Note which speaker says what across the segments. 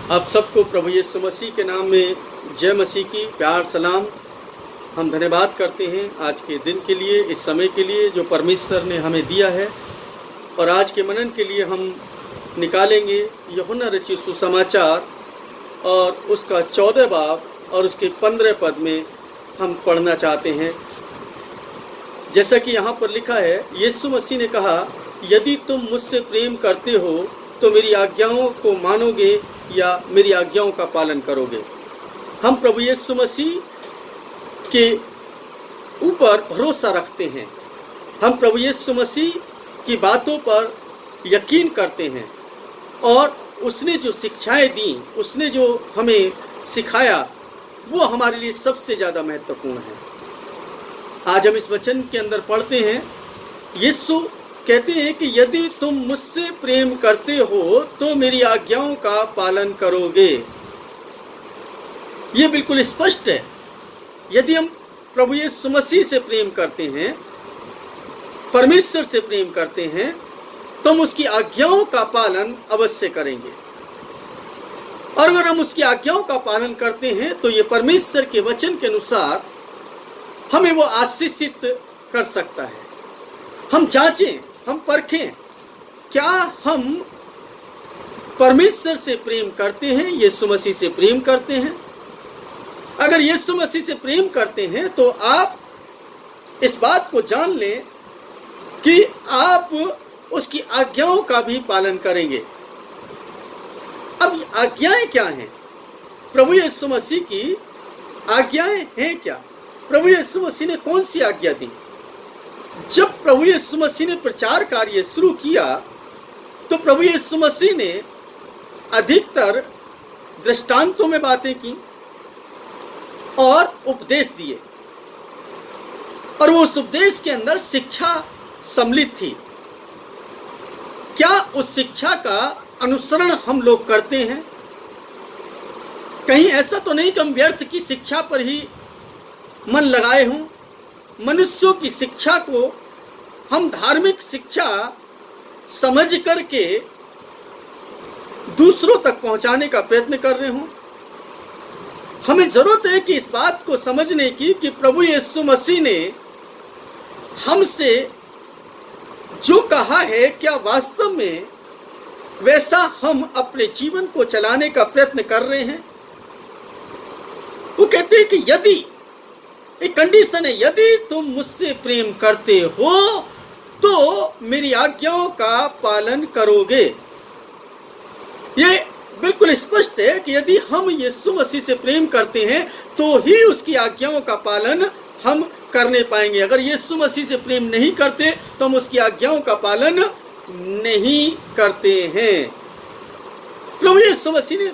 Speaker 1: आप सबको प्रभु यीशु मसीह के नाम में जय मसीह की प्यार सलाम। हम धन्यवाद करते हैं आज के दिन के लिए, इस समय के लिए जो परमेश्वर ने हमें दिया है। और आज के मनन के लिए हम निकालेंगे यूहन्ना रचित सुसमाचार और उसका 14 बाब और उसके 15 पद में हम पढ़ना चाहते हैं। जैसा कि यहाँ पर लिखा है, यीशु मसीह ने कहा, यदि तुम मुझसे प्रेम करते हो तो मेरी आज्ञाओं को मानोगे या मेरी आज्ञाओं का पालन करोगे। हम प्रभु यीशु मसीह के ऊपर भरोसा रखते हैं। हम प्रभु यीशु मसीह की बातों पर यकीन करते हैं और उसने जो शिक्षाएं दी, उसने जो हमें सिखाया, वो हमारे लिए सबसे ज़्यादा महत्वपूर्ण है। आज हम इस वचन के अंदर पढ़ते हैं, यीशु कहते हैं कि यदि तुम मुझसे प्रेम करते हो तो मेरी आज्ञाओं का पालन करोगे। ये बिल्कुल स्पष्ट है। यदि हम प्रभु यीशु मसीह से प्रेम करते हैं, परमेश्वर से प्रेम करते हैं, तो हम उसकी आज्ञाओं का पालन अवश्य करेंगे। और अगर हम उसकी आज्ञाओं का पालन करते हैं तो ये परमेश्वर के वचन के अनुसार हमें वो आशीषित कर सकता है। हम जांचें, हम परखें, क्या हम परमेश्वर से प्रेम करते हैं, यीशु मसीह से प्रेम करते हैं। अगर यीशु मसीह से प्रेम करते हैं तो आप इस बात को जान लें कि आप उसकी आज्ञाओं का भी पालन करेंगे। अब आज्ञाएं क्या हैं? प्रभु यीशु मसीह की आज्ञाएं हैं क्या? प्रभु यीशु मसीह ने कौन सी आज्ञा दी? जब प्रभु यीशु मसीह ने प्रचार कार्य शुरू किया तो प्रभु यीशु मसीह ने अधिकतर दृष्टांतों में बातें की और उपदेश दिए, और वो उस उपदेश के अंदर शिक्षा सम्मिलित थी। क्या उस शिक्षा का अनुसरण हम लोग करते हैं? कहीं ऐसा तो नहीं कि हम व्यर्थ की शिक्षा पर ही मन लगाए हों। मनुष्यों की शिक्षा को हम धार्मिक शिक्षा समझ करके दूसरों तक पहुंचाने का प्रयत्न कर रहे हों। हमें जरूरत है कि इस बात को समझने की कि प्रभु यीशु मसीह ने हमसे जो कहा है, क्या वास्तव में वैसा हम अपने जीवन को चलाने का प्रयत्न कर रहे हैं। वो कहते हैं कि यदि, एक कंडीशन है, यदि तुम मुझसे प्रेम करते हो तो मेरी आज्ञाओं का पालन करोगे। ये बिल्कुल स्पष्ट है कि यदि हम यीशु मसीह से प्रेम करते हैं तो ही उसकी आज्ञाओं का पालन हम करने पाएंगे। अगर यीशु मसीह से प्रेम नहीं करते तो हम उसकी आज्ञाओं का पालन नहीं करते हैं। प्रभु यीशु मसीह ने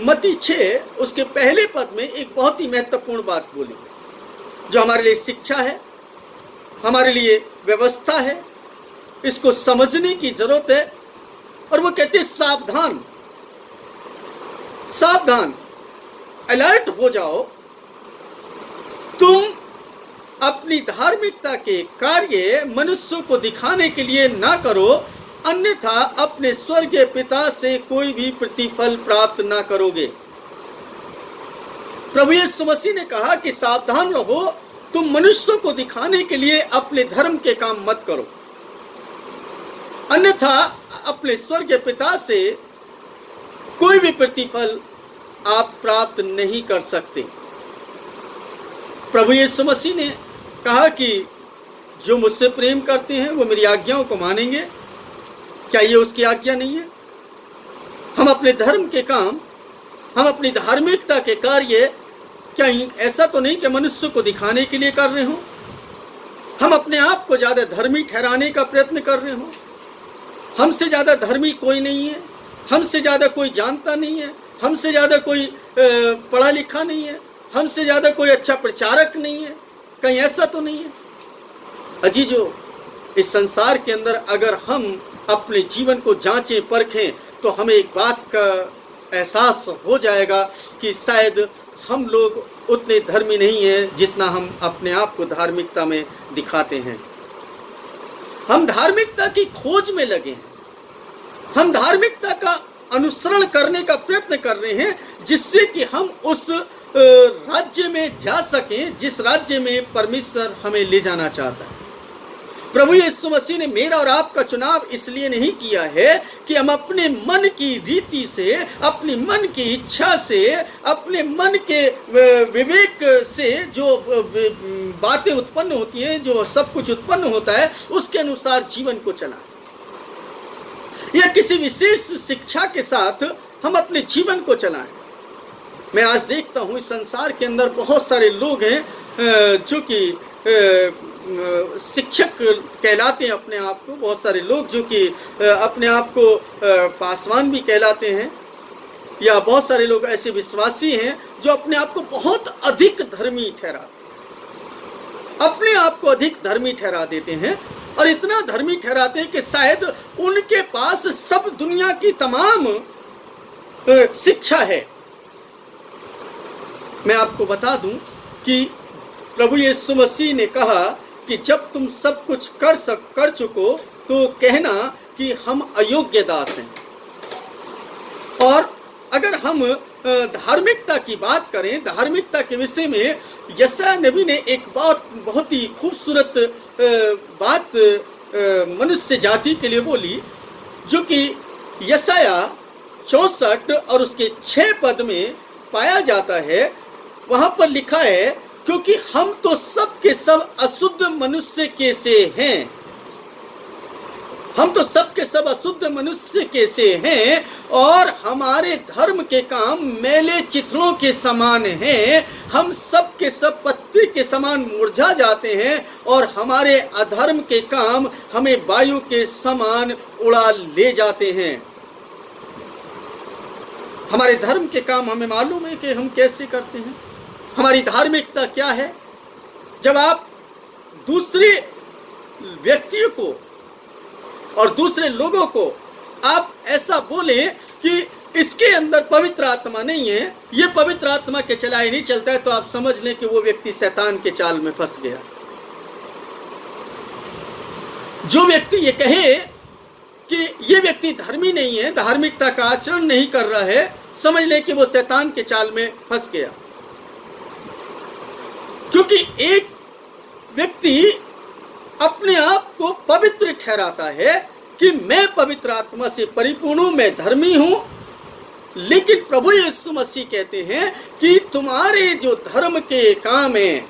Speaker 1: मत्ती 6 उसके पहले पद में एक बहुत ही महत्वपूर्ण बात बोली, जो हमारे लिए शिक्षा है, हमारे लिए व्यवस्था है, इसको समझने की जरूरत है। और वो कहते हैं, सावधान सावधान, अलर्ट हो जाओ, तुम अपनी धार्मिकता के कार्य मनुष्यों को दिखाने के लिए ना करो, अन्यथा अपने स्वर्गीय पिता से कोई भी प्रतिफल प्राप्त ना करोगे। प्रभु यीशु मसीह ने कहा कि सावधान रहो, तुम मनुष्यों को दिखाने के लिए अपने धर्म के काम मत करो, अन्यथा अपने स्वर्गीय पिता से कोई भी प्रतिफल आप प्राप्त नहीं कर सकते। प्रभु यीशु मसीह ने कहा कि जो मुझसे प्रेम करते हैं वो मेरी आज्ञाओं को मानेंगे। क्या ये उसकी आज्ञा नहीं है? हम अपने धर्म के काम, हम अपनी धार्मिकता के कार्य, क्या ऐसा तो नहीं कि मनुष्य को दिखाने के लिए कर रहे हो? हम अपने आप को ज़्यादा धर्मी ठहराने का प्रयत्न कर रहे हो? हमसे ज़्यादा धर्मी कोई नहीं है, हमसे ज़्यादा कोई जानता नहीं है, हमसे ज़्यादा कोई पढ़ा लिखा नहीं है, हमसे ज़्यादा कोई अच्छा प्रचारक नहीं है। कहीं ऐसा तो नहीं है? अजीजों, इस संसार के अंदर अगर हम अपने जीवन को जांचें परखें तो हमें एक बात का एहसास हो जाएगा कि शायद हम लोग उतने धर्मी नहीं हैं जितना हम अपने आप को धार्मिकता में दिखाते हैं। हम धार्मिकता की खोज में लगे हैं, हम धार्मिकता का अनुसरण करने का प्रयत्न कर रहे हैं, जिससे कि हम उस राज्य में जा सकें जिस राज्य में परमेश्वर हमें ले जाना चाहता है। प्रभु यीशु मसीह ने मेरा और आपका चुनाव इसलिए नहीं किया है कि हम अपने मन की रीति से, अपनी मन की इच्छा से, अपने मन के विवेक से जो बातें उत्पन्न होती हैं, जो सब कुछ उत्पन्न होता है, उसके अनुसार जीवन को चलाएं, या किसी विशेष शिक्षा के साथ हम अपने जीवन को चलाएं। मैं आज देखता हूँ इस संसार के अंदर बहुत सारे लोग हैं जो कि शिक्षक कहलाते हैं अपने आप को, बहुत सारे लोग जो कि अपने आप को पासवान भी कहलाते हैं, या बहुत सारे लोग ऐसे विश्वासी हैं जो अपने आप को बहुत अधिक धर्मी ठहराते हैं, अपने आप को अधिक धर्मी ठहरा देते हैं, और इतना धर्मी ठहराते हैं कि शायद उनके पास सब दुनिया की तमाम शिक्षा है। मैं आपको बता दूं कि प्रभु यीशु मसीह ने कहा कि जब तुम सब कुछ कर चुको तो कहना कि हम अयोग्य दास हैं। और अगर हम धार्मिकता की बात करें, धार्मिकता के विषय में यशायाह नबी ने एक बहुत ही खूबसूरत बात मनुष्य जाति के लिए बोली, जो कि यशायाह 64 और उसके 6 पद में पाया जाता है। वहां पर लिखा है, क्योंकि हम तो सब के सब अशुद्ध मनुष्य के से हैं, हम तो सब के सब अशुद्ध मनुष्य के से हैं, और हमारे धर्म के काम मैले चित्रों के समान हैं। हम सब के सब पत्ती के समान मुरझा जाते हैं, और हमारे अधर्म के काम हमें वायु के समान उड़ा ले जाते हैं। हमारे धर्म के काम हमें मालूम है कि हम कैसे करते हैं, हमारी धार्मिकता क्या है। जब आप दूसरे व्यक्तियों को और दूसरे लोगों को आप ऐसा बोलें कि इसके अंदर पवित्र आत्मा नहीं है, ये पवित्र आत्मा के चलाए नहीं चलता है, तो आप समझ लें कि वो व्यक्ति शैतान के जाल में फंस गया। जो व्यक्ति ये कहे कि ये व्यक्ति धर्मी नहीं है, धार्मिकता का आचरण नहीं कर रहा है, समझ लें कि वो शैतान के जाल में फंस गया। क्योंकि एक व्यक्ति अपने आप को पवित्र ठहराता है कि मैं पवित्र आत्मा से परिपूर्ण हूं, मैं धर्मी हूं, लेकिन प्रभु यीशु मसीह कहते हैं कि तुम्हारे जो धर्म के काम हैं,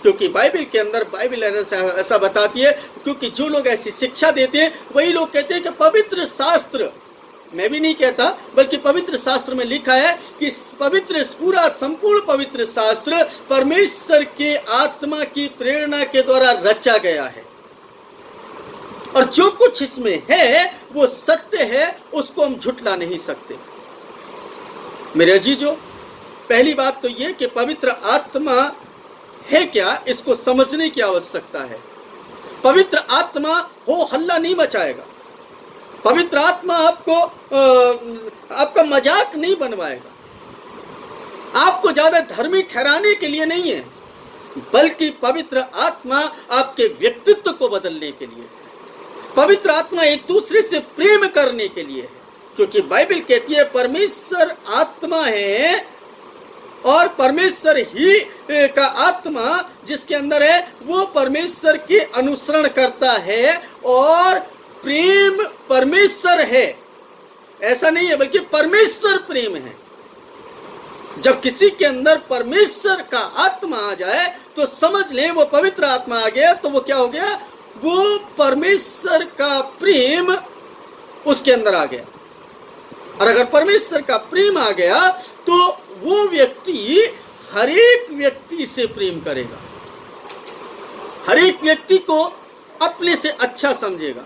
Speaker 1: क्योंकि बाइबल के अंदर बाइबल ऐसा बताती है, क्योंकि जो लोग ऐसी शिक्षा देते हैं वही लोग कहते हैं कि पवित्र शास्त्र, मैं भी नहीं कहता बल्कि पवित्र शास्त्र में लिखा है कि पवित्र पूरा संपूर्ण पवित्र शास्त्र परमेश्वर के आत्मा की प्रेरणा के द्वारा रचा गया है, और जो कुछ इसमें है वो सत्य है, उसको हम झुठला नहीं सकते। मेरे अजीजों, पहली बात तो ये कि पवित्र आत्मा है क्या, इसको समझने की आवश्यकता है। पवित्र आत्मा हो हल्ला नहीं मचाएगा, पवित्र आत्मा आपका मजाक नहीं बनवाएगा, आपको ज्यादा धर्मी ठहराने के लिए नहीं है, बल्कि पवित्र आत्मा आपके व्यक्तित्व को बदलने के लिए है। पवित्र आत्मा एक दूसरे से प्रेम करने के लिए है, क्योंकि बाइबल कहती है परमेश्वर आत्मा है, और परमेश्वर ही का आत्मा जिसके अंदर है वो परमेश्वर के अनुसरण करता है, और प्रेम परमेश्वर है, ऐसा नहीं है बल्कि परमेश्वर प्रेम है। जब किसी के अंदर परमेश्वर का आत्मा आ जाए तो समझ लें वो पवित्र आत्मा आ गया, तो वो क्या हो गया, वो परमेश्वर का प्रेम उसके अंदर आ गया। और अगर परमेश्वर का प्रेम आ गया तो वो व्यक्ति हर एक व्यक्ति से प्रेम करेगा, हर एक व्यक्ति को अपने से अच्छा समझेगा।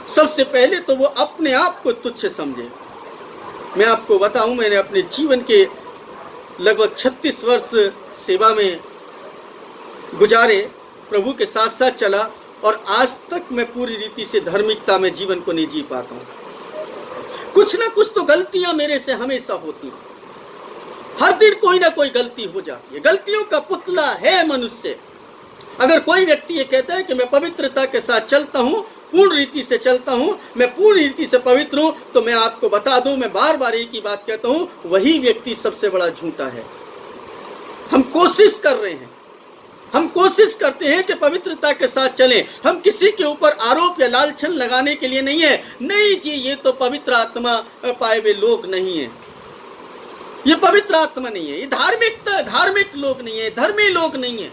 Speaker 1: सबसे पहले तो वो अपने आप को तुच्छ समझेगा। मैं आपको बताऊं, मैंने अपने जीवन के लगभग 36 वर्ष सेवा में गुजारे, प्रभु के साथ साथ चला, और आज तक मैं पूरी रीति से धार्मिकता में जीवन को नहीं जी पाता हूं। कुछ ना कुछ तो गलतियां मेरे से हमेशा होती हैं, हर दिन कोई ना कोई गलती हो जाती है। गलतियों का पुतला है मनुष्य। अगर कोई व्यक्ति ये कहता है कि मैं पवित्रता के साथ चलता हूं, पूर्ण रीति से चलता हूं, मैं पूर्ण रीति से पवित्र हूं, तो मैं आपको बता दूं, मैं बार बार एक ही बात कहता हूं, वही व्यक्ति सबसे बड़ा झूठा है। हम कोशिश कर रहे हैं, हम कोशिश करते हैं कि पवित्रता के साथ चलें। हम किसी के ऊपर आरोप या लालछन लगाने के लिए नहीं है। नहीं जी, ये तो पवित्र आत्मा पाए हुए लोग नहीं है, ये पवित्र आत्मा नहीं है, ये धार्मिक लोग नहीं है, धर्मी लोग नहीं है।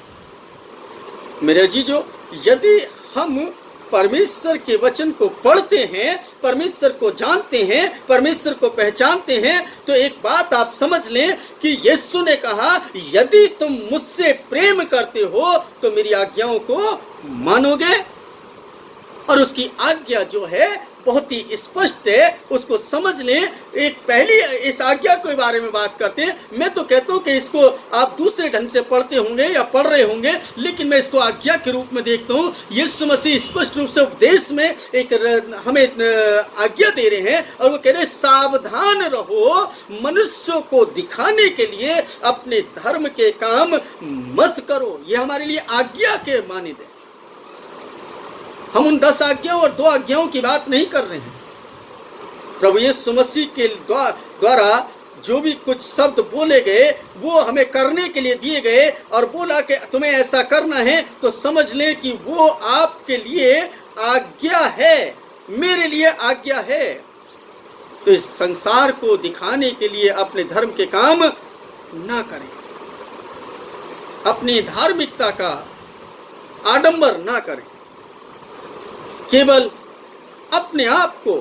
Speaker 1: मेरे अजीजों, यदि हम परमेश्वर के वचन को पढ़ते हैं, परमेश्वर को जानते हैं, परमेश्वर को पहचानते हैं, तो एक बात आप समझ लें कि यीशु ने कहा, यदि तुम मुझसे प्रेम करते हो तो मेरी आज्ञाओं को मानोगे। और उसकी आज्ञा जो है बहुत ही स्पष्ट है, उसको समझ लें। एक पहली इस आज्ञा के बारे में बात करते हैं। मैं तो कहता हूं कि इसको आप दूसरे ढंग से पढ़ते होंगे या पढ़ रहे होंगे, लेकिन मैं इसको आज्ञा के रूप में देखता हूं। यीशु मसीह स्पष्ट रूप से उपदेश में एक हमें आज्ञा दे रहे हैं, और वो कह रहे हैं, सावधान रहो, मनुष्यों को दिखाने के लिए अपने धर्म के काम मत करो। ये हमारे लिए आज्ञा के मानिद है। हम उन 10 आज्ञाओं और 2 आज्ञाओं की बात नहीं कर रहे हैं। प्रभु यीशु मसीह के द्वारा जो भी कुछ शब्द बोले गए वो हमें करने के लिए दिए गए, और बोला कि तुम्हें ऐसा करना है, तो समझ लें कि वो आपके लिए आज्ञा है, मेरे लिए आज्ञा है। तो इस संसार को दिखाने के लिए अपने धर्म के काम ना करें, अपनी धार्मिकता का आडंबर ना करें, केवल अपने आप को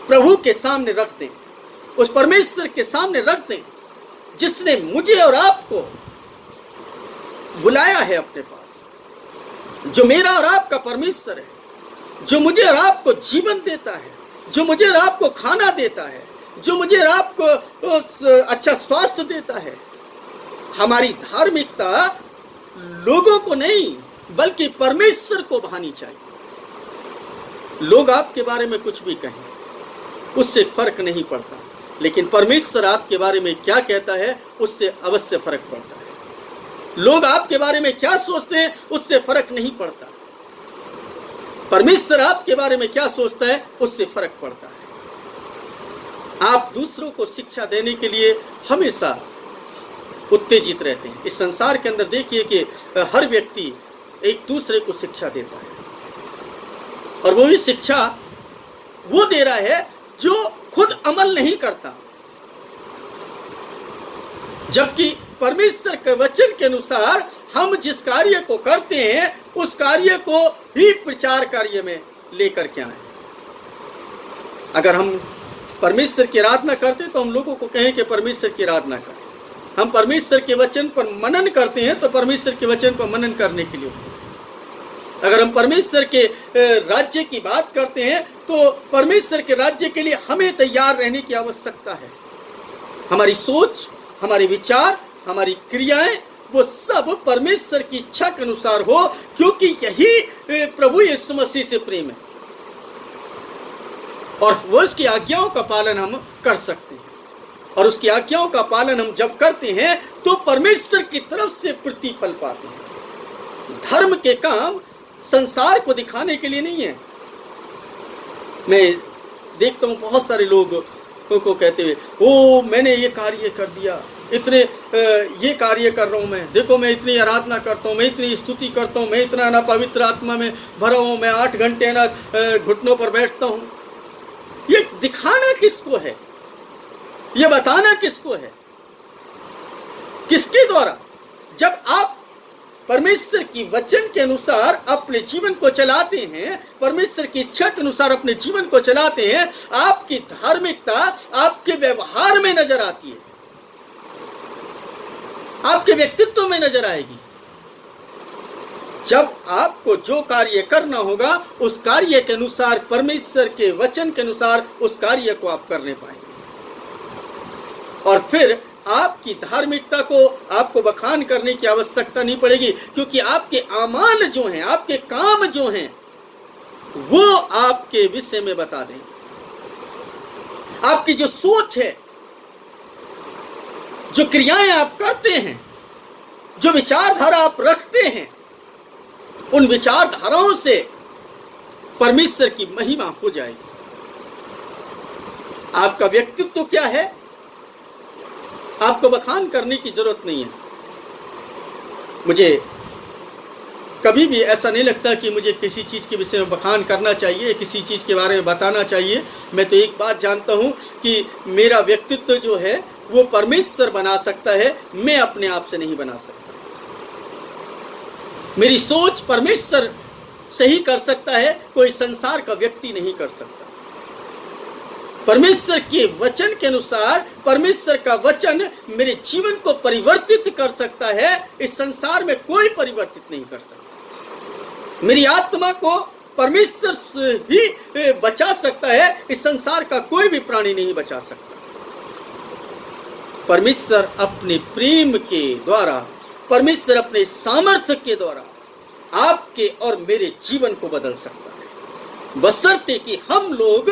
Speaker 1: प्रभु के सामने रख दें, उस परमेश्वर के सामने रख दें जिसने मुझे और आपको बुलाया है अपने पास, जो मेरा और आपका परमेश्वर है, जो मुझे और आपको जीवन देता है, जो मुझे और आपको खाना देता है, जो मुझे और आपको अच्छा स्वास्थ्य देता है। हमारी धार्मिकता लोगों को नहीं बल्कि परमेश्वर को भानी चाहिए। लोग आपके बारे में कुछ भी कहें, उससे फर्क नहीं पड़ता, लेकिन परमेश्वर आपके बारे में क्या कहता है उससे अवश्य फर्क पड़ता है। लोग आपके बारे में क्या सोचते हैं उससे फर्क नहीं पड़ता, परमेश्वर आपके बारे में क्या सोचता है उससे फर्क पड़ता है। आप दूसरों को शिक्षा देने के लिए हमेशा उत्तेजित रहते हैं। इस संसार के अंदर देखिए कि हर व्यक्ति एक दूसरे को शिक्षा देता है, और वो भी शिक्षा वो दे रहा है जो खुद अमल नहीं करता, जबकि परमेश्वर के वचन के अनुसार हम जिस कार्य को करते हैं उस कार्य को ही प्रचार कार्य में लेकर के आए। अगर हम परमेश्वर की आराधना करते तो हम लोगों को कहें कि परमेश्वर की आराधना करें। हम परमेश्वर के वचन पर मनन करते हैं तो परमेश्वर के वचन पर मनन करने के लिए। अगर हम परमेश्वर के राज्य की बात करते हैं तो परमेश्वर के राज्य के लिए हमें तैयार रहने की आवश्यकता है। हमारी सोच, हमारे विचार, हमारी क्रियाएं वो सब परमेश्वर की इच्छा के अनुसार हो, क्योंकि यही प्रभु यीशु मसीह से प्रेम है, और वो उसकी आज्ञाओं का पालन हम कर सकते हैं। और उसकी आज्ञाओं का पालन हम जब करते हैं तो परमेश्वर की तरफ से प्रतिफल पाते हैं। धर्म के काम संसार को दिखाने के लिए नहीं है। मैं देखता हूँ बहुत सारे लोग को कहते हुए, ओ मैंने ये कार्य कर दिया, इतने ये कार्य कर रहा हूँ मैं, देखो मैं इतनी आराधना करता हूँ, मैं इतनी स्तुति करता हूँ, मैं इतना ना पवित्र आत्मा में भरा हूँ, मैं 8 घंटे ना घुटनों पर बैठता हूँ। ये दिखाना किसको है? ये बताना किसको है? किसके द्वारा? जब आप परमेश्वर की वचन के अनुसार अपने जीवन को चलाते हैं, परमेश्वर की इच्छा के अनुसार अपने जीवन को चलाते हैं, आपकी धार्मिकता आपके व्यवहार में नजर आती है, आपके व्यक्तित्व में नजर आएगी। जब आपको जो कार्य करना होगा उस कार्य के अनुसार, परमेश्वर के वचन के अनुसार उस कार्य को आप करने पाएंगे, और फिर आपकी धार्मिकता को आपको बखान करने की आवश्यकता नहीं पड़ेगी, क्योंकि आपके आमाल जो हैं, आपके काम जो हैं, वो आपके विषय में बता देंगे। आपकी जो सोच है, जो क्रियाएं आप करते हैं, जो विचारधारा आप रखते हैं, उन विचारधाराओं से परमेश्वर की महिमा हो जाएगी। आपका व्यक्तित्व क्या है, आपको बखान करने की जरूरत नहीं है। मुझे कभी भी ऐसा नहीं लगता कि मुझे किसी चीज़ के विषय में बखान करना चाहिए, किसी चीज़ के बारे में बताना चाहिए। मैं तो एक बात जानता हूँ कि मेरा व्यक्तित्व जो है वो परमेश्वर बना सकता है, मैं अपने आप से नहीं बना सकता। मेरी सोच परमेश्वर सही कर सकता है, कोई संसार का व्यक्ति नहीं कर सकता। परमेश्वर के वचन के अनुसार परमेश्वर का वचन मेरे जीवन को परिवर्तित कर सकता है, इस संसार में कोई परिवर्तित नहीं कर सकता। मेरी आत्मा को परमेश्वर ही बचा सकता है, इस संसार का कोई भी प्राणी नहीं बचा सकता। परमेश्वर अपने प्रेम के द्वारा, परमेश्वर अपने सामर्थ्य के द्वारा आपके और मेरे जीवन को बदल सकता है, बशर्ते कि हम लोग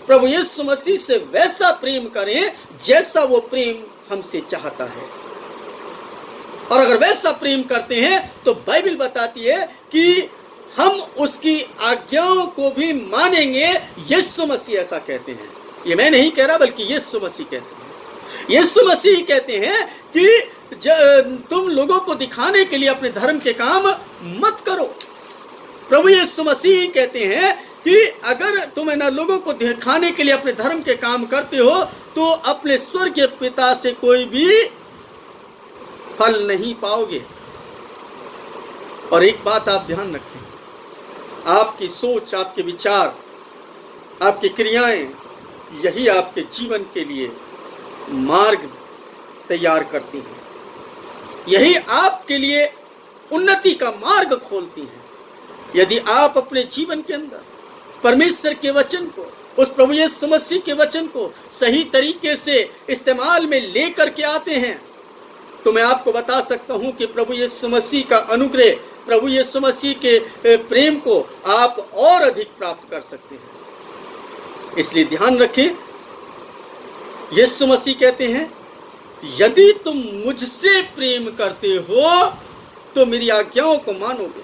Speaker 1: प्रभु यीशु मसीह से वैसा प्रेम करें जैसा वो प्रेम हमसे चाहता है। और अगर वैसा प्रेम करते हैं तो बाइबल बताती है कि हम उसकी आज्ञाओं को भी मानेंगे। यीशु मसीह ऐसा कहते हैं, ये मैं नहीं कह रहा बल्कि यीशु मसीह कहते हैं। यीशु मसीह कहते हैं कि तुम लोगों को दिखाने के लिए अपने धर्म के काम मत करो। प्रभु यीशु मसीह कहते हैं कि अगर तुम ना लोगों को दिखाने के लिए अपने धर्म के काम करते हो तो अपने स्वर्गीय पिता से कोई भी फल नहीं पाओगे। और एक बात आप ध्यान रखें, आपकी सोच, आपके विचार, आपकी क्रियाएं, यही आपके जीवन के लिए मार्ग तैयार करती हैं, यही आपके लिए उन्नति का मार्ग खोलती हैं। यदि आप अपने जीवन के अंदर परमेश्वर के वचन को, उस प्रभु यीशु मसीह के वचन को सही तरीके से इस्तेमाल में लेकर के आते हैं तो मैं आपको बता सकता हूं कि प्रभु यीशु मसीह का अनुग्रह, प्रभु यीशु मसीह के प्रेम को आप और अधिक प्राप्त कर सकते हैं। इसलिए ध्यान रखें, यीशु मसीह कहते हैं यदि तुम मुझसे प्रेम करते हो तो मेरी आज्ञाओं को मानोगे।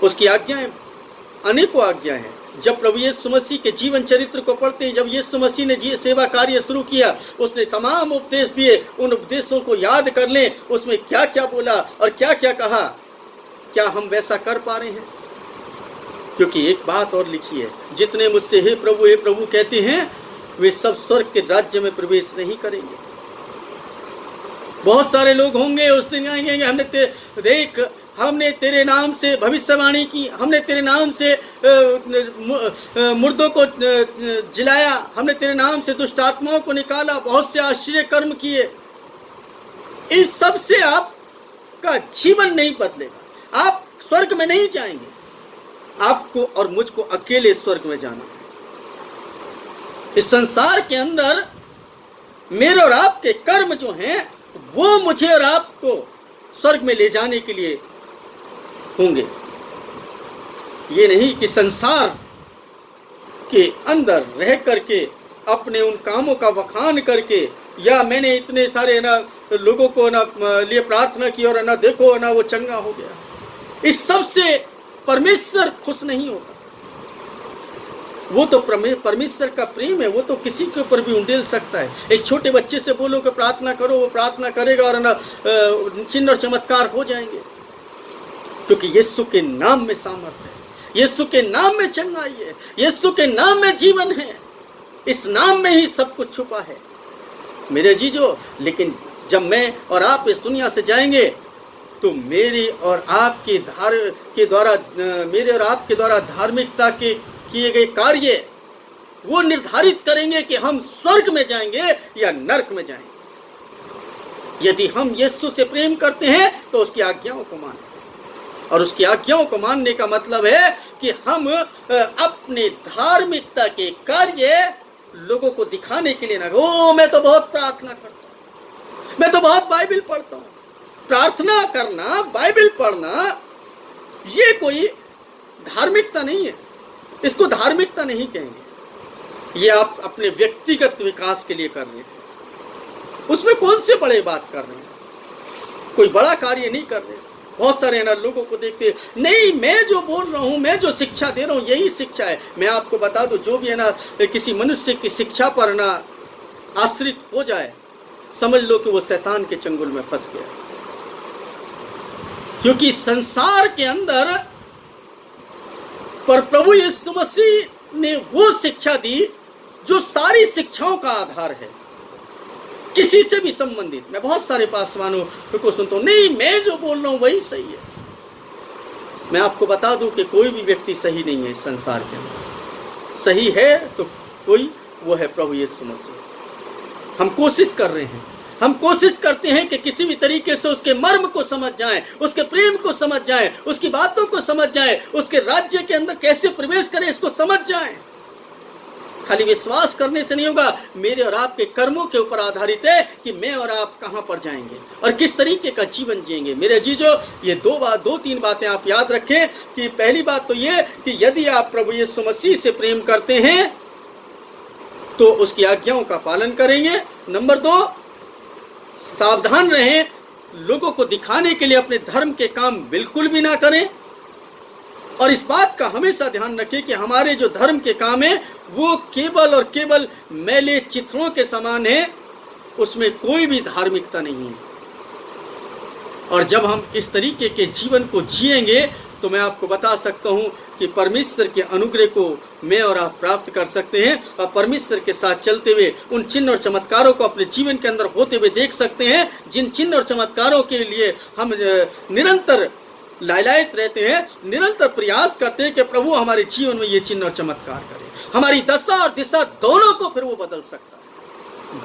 Speaker 1: उसकी आज्ञाएं अनेकों आज्ञाएं हैं। जब प्रभु यीशु मसीह के जीवन चरित्र को पढ़ते हैं, जब यीशु मसीह ने सेवा कार्य शुरू किया, उसने तमाम उपदेश दिए, उन उपदेशों को याद कर लें, उसमें क्या क्या बोला और क्या क्या कहा। क्या हम वैसा कर पा रहे हैं? क्योंकि एक बात और लिखी है, जितने मुझसे हे प्रभु कहते हैं वे सब स्वर्ग के राज्य में प्रवेश नहीं करेंगे। बहुत सारे लोग होंगे उस दिन आएंगे, हमने तेरे नाम से भविष्यवाणी की, हमने तेरे नाम से मुर्दों को जिलाया, हमने तेरे नाम से दुष्ट आत्माओं को निकाला, बहुत से आश्चर्य कर्म किए। इस सब से आपका जीवन नहीं बदलेगा, आप स्वर्ग में नहीं जाएंगे। आपको और मुझको अकेले स्वर्ग में जाना है। इस संसार के अंदर मेरे और आपके कर्म जो हैं वो मुझे और आपको स्वर्ग में ले जाने के लिए होंगे। ये नहीं कि संसार के अंदर रह करके अपने उन कामों का बखान करके, या मैंने इतने सारे ना लोगों को ना लिए प्रार्थना की और ना देखो ना वो चंगा हो गया, इस सब से परमेश्वर खुश नहीं होता। वो तो परमेश्वर का प्रेम है, वो तो किसी के ऊपर भी उंडेल सकता है। एक छोटे बच्चे से बोलो कि प्रार्थना करो, वो प्रार्थना करेगा और ना चिन्ह और चमत्कार हो जाएंगे, क्योंकि यीशु के नाम में सामर्थ है, यीशु के नाम में चंगाई है, यीशु के नाम में जीवन है। इस नाम में ही सब कुछ छुपा है मेरे जीजो। लेकिन जब मैं और आप इस दुनिया से जाएंगे तो मेरे और आपके द्वारा धार्मिकता के किए गए कार्य वो निर्धारित करेंगे कि हम स्वर्ग में जाएंगे या नरक में जाएंगे। यदि हम यीशु से प्रेम करते हैं तो उसकी आज्ञाओं को मानें, और उसकी आज्ञाओं को मानने का मतलब है कि हम अपने धार्मिकता के कार्य लोगों को दिखाने के लिए ना, ओ मैं तो बहुत प्रार्थना करता हूँ, मैं तो बहुत बाइबल पढ़ता हूँ। प्रार्थना करना, बाइबल पढ़ना ये कोई धार्मिकता नहीं है, इसको धार्मिकता नहीं कहेंगे। ये आप अपने व्यक्तिगत विकास के लिए कर रहे हैं, उसमें कौन से बड़े बात कर रहे हैं, कोई बड़ा कार्य नहीं कर रहे। बहुत सारे ना लोगों को देखते हैं, नहीं मैं जो बोल रहा हूँ, मैं जो शिक्षा दे रहा हूँ यही शिक्षा है। मैं आपको बता दूं, जो भी है ना किसी मनुष्य की शिक्षा पर ना आश्रित हो जाए, समझ लो कि वो शैतान के चंगुल में फंस गया। क्योंकि संसार के अंदर पर प्रभु यीशु मसीह ने वो शिक्षा दी जो सारी शिक्षाओं का आधार है, किसी से भी संबंधित। मैं बहुत सारे पासवानों को सुनता हूं, नहीं मैं जो बोल रहा हूं वही सही है। मैं आपको बता दूं कि कोई भी व्यक्ति सही नहीं है इस संसार के अंदर। सही है तो कोई, वो है प्रभु यीशु मसीह। हम कोशिश कर रहे हैं, हम कोशिश करते हैं कि किसी भी तरीके से उसके मर्म को समझ जाएं, उसके प्रेम को समझ जाएं, उसकी बातों को समझ जाएं, उसके राज्य के अंदर कैसे प्रवेश करें इसको समझ जाएं। खाली विश्वास करने से नहीं होगा, मेरे और आपके कर्मों के ऊपर आधारित है कि मैं और आप कहां पर जाएंगे और किस तरीके का जीवन जिएंगे। मेरे अजीजों, ये दो तीन बातें आप याद रखें कि पहली बात तो ये कि यदि आप प्रभु यीशु मसीह से प्रेम करते हैं तो उसकी आज्ञाओं का पालन करेंगे। नंबर 2, सावधान रहें, लोगों को दिखाने के लिए अपने धर्म के काम बिल्कुल भी ना करें। और इस बात का हमेशा ध्यान रखें कि हमारे जो धर्म के काम है वो केवल और केवल मैले चित्रों के समान है, उसमें कोई भी धार्मिकता नहीं है। और जब हम इस तरीके के जीवन को जिएंगे तो मैं आपको बता सकता हूं कि परमेश्वर के अनुग्रह को मैं और आप प्राप्त कर सकते हैं और परमेश्वर के साथ चलते हुए उन चिन्ह और चमत्कारों को अपने जीवन के अंदर होते हुए देख सकते हैं, जिन चिन्ह और चमत्कारों के लिए हम निरंतर लालायित रहते हैं, निरंतर प्रयास करते हैं कि प्रभु हमारे जीवन में ये चिन्ह और चमत्कार करे। हमारी दशा और दिशा दोनों को फिर वो बदल सकता है,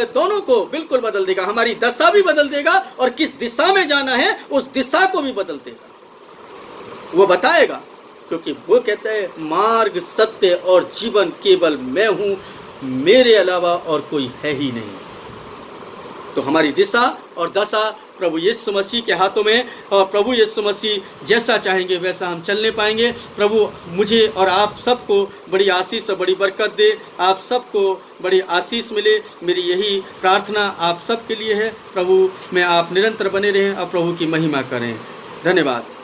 Speaker 1: दोनों को बिल्कुल बदल देगा। हमारी दशा भी बदल देगा और किस दिशा में जाना है उस दिशा को भी बदल देगा, वो बताएगा। क्योंकि वो कहता है मार्ग, सत्य और जीवन केवल मैं हूं, मेरे अलावा और कोई है ही नहीं। तो हमारी दिशा और दशा प्रभु यीशु मसीह के हाथों में, और प्रभु यीशु मसीह जैसा चाहेंगे वैसा हम चलने पाएंगे। प्रभु मुझे और आप सबको बड़ी आशीष और बड़ी बरकत दे, आप सबको बड़ी आशीष मिले। मेरी यही प्रार्थना आप सब के लिए है। प्रभु में आप निरंतर बने रहें और प्रभु की महिमा करें। धन्यवाद।